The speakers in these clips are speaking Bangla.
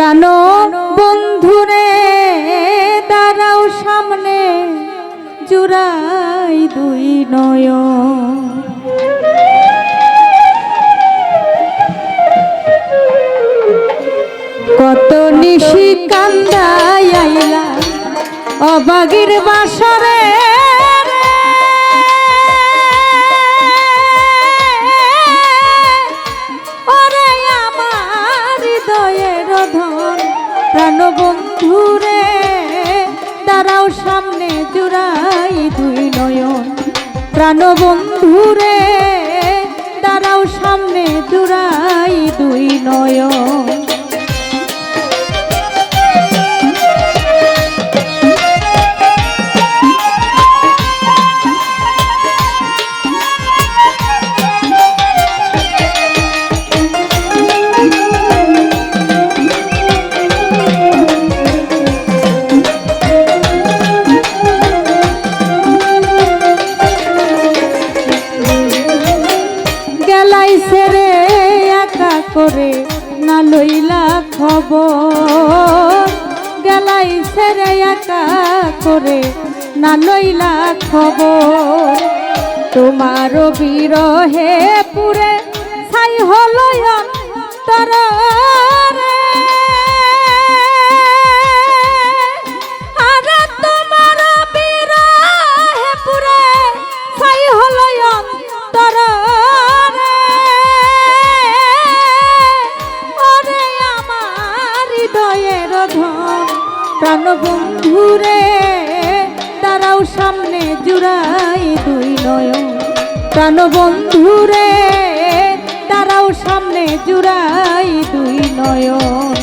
প্রাণ বন্ধুরে দাঁড়াও সামনে জুড়াই দুই নয়ন। কত নিশি কান্দাই আইলা অবাগির বাসরে ওরে আমার হৃদয়ের ধন প্রাণ বন্ধুরে দাঁড়াও সামনে জুড়াই দুই নয়ন। প্রাণ বন্ধুরে দাঁড়াও সামনে জুড়াই দুই নয়ন। ছেড়ে একা করে না লইলা খবর, গেলাই ছেড়ে একা করে না লইলা খবর। তোমার বিরহে পুরে ছাই হলো অন্তর রে, আরে তোমার বিরহে পুরে ছাই হলো অন্তর রে। ওরে আমার হৃদয়ের ধন প্রাণ বন্ধুরে দাঁড়াও সামনে জুড়াই দুই নয়ন। প্রাণ বন্ধুরে দাঁড়াও সামনে জুড়াই দুই নয়ন।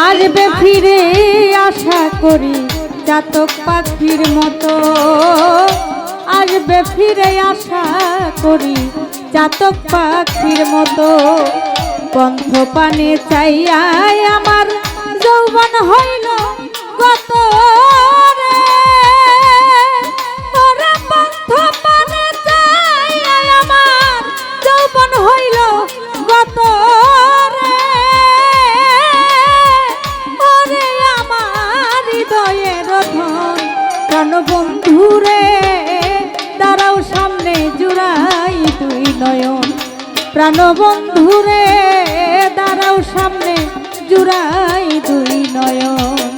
আসবে ফিরে আশা করি চাতক পাখির মতো, আসবে ফিরে আশা করি চাতক পাখির মতো। বন্ধ পানে চাইয়াই আমার যৌবন হইল কত রে, ওরে বন্ধ পানে চাইয়াই আমার যৌবন হইল কত রে। ওরে আমার হৃদয়ের ধন প্রাণ বন্ধুরে দাঁড়াও সামনে জুড়াই দুই নয়ন। প্রাণ বন্ধুরে দাঁড়াও সামনে জুড়াই দুই নয়ন।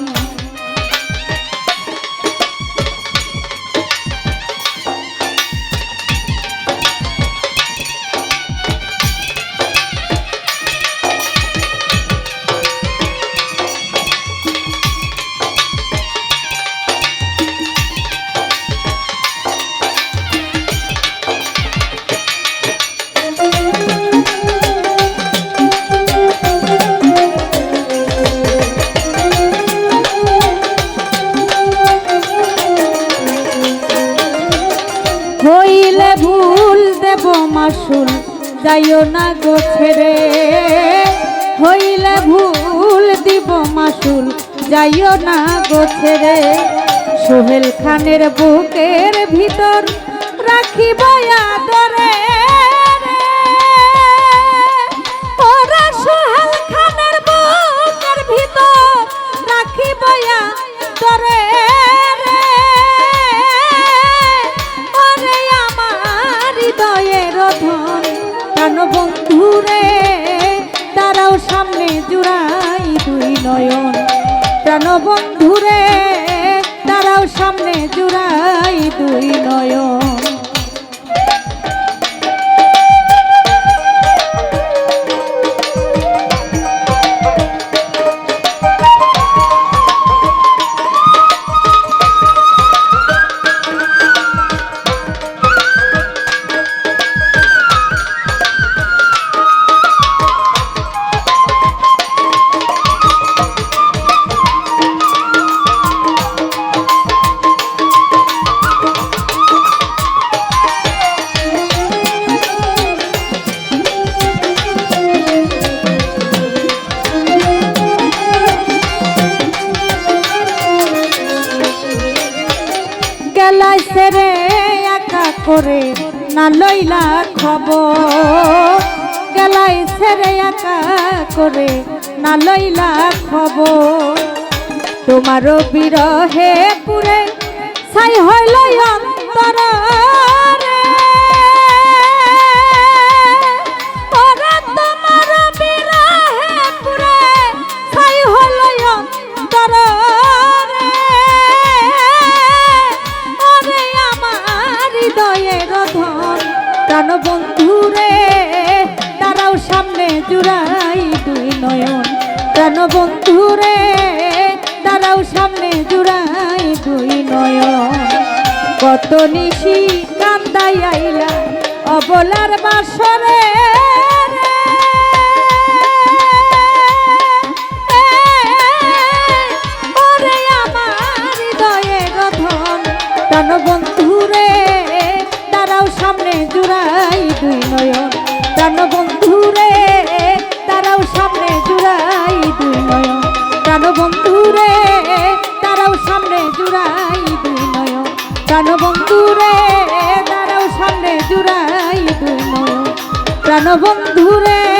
হইলে ভুল দেব মাসুল যাইও না গো ছেড়ে, হইলে ভুল দিব মাসুল যাইও না গো ছেড়ে। সোহেল খানের বুকের ভিতর রাখিব আদরে রে, ওরে সোহেল খানের বুকের ভিতর রাখিব আদরে রে। ওরে আমার হৃদয়ের ধন প্রাণ বন্ধুরে দাঁড়াও সামনে জুড়াই দুই নয়ন। প্রাণ বন্ধুরে দাঁড়াও সামনে জুড়াই দুই নয়ন। করে না লইলা খবর, গেলাই ছেড়ে একা করে না লইলা খবর। তোমারও বিরহে পুরে ছাই হইল অন্তর রে, ওরে তোমার বিরহে পুরে ছাই হইল অন্তর রে, ওরে আমার হৃদয়ের ধন প্রাণ বন্ধু রে, তারাও সামনে জুড়াই দুই নয়ন, প্রাণ বন্ধু রে তারাও সামনে জুড়াই দুই নয়ন। কত নিশি কান্দাই আইলা অবলার বাসরে রে, ওরে আমার হৃদয়ের ধন প্রাণ বন্ধু রে, তারাও সামনে জুড়াই দুই নয়ন, প্রাণ বন্ধু রে তারাও সামনে জুড়াই দুই নয়ন, প্রাণ বন্ধু রে তারাও সামনে জুড়াই দুই নয়ন, প্রাণ বন্ধু রে তারাও সামনে জুড়াই দুই নয়ন, প্রাণ বন্ধু রে।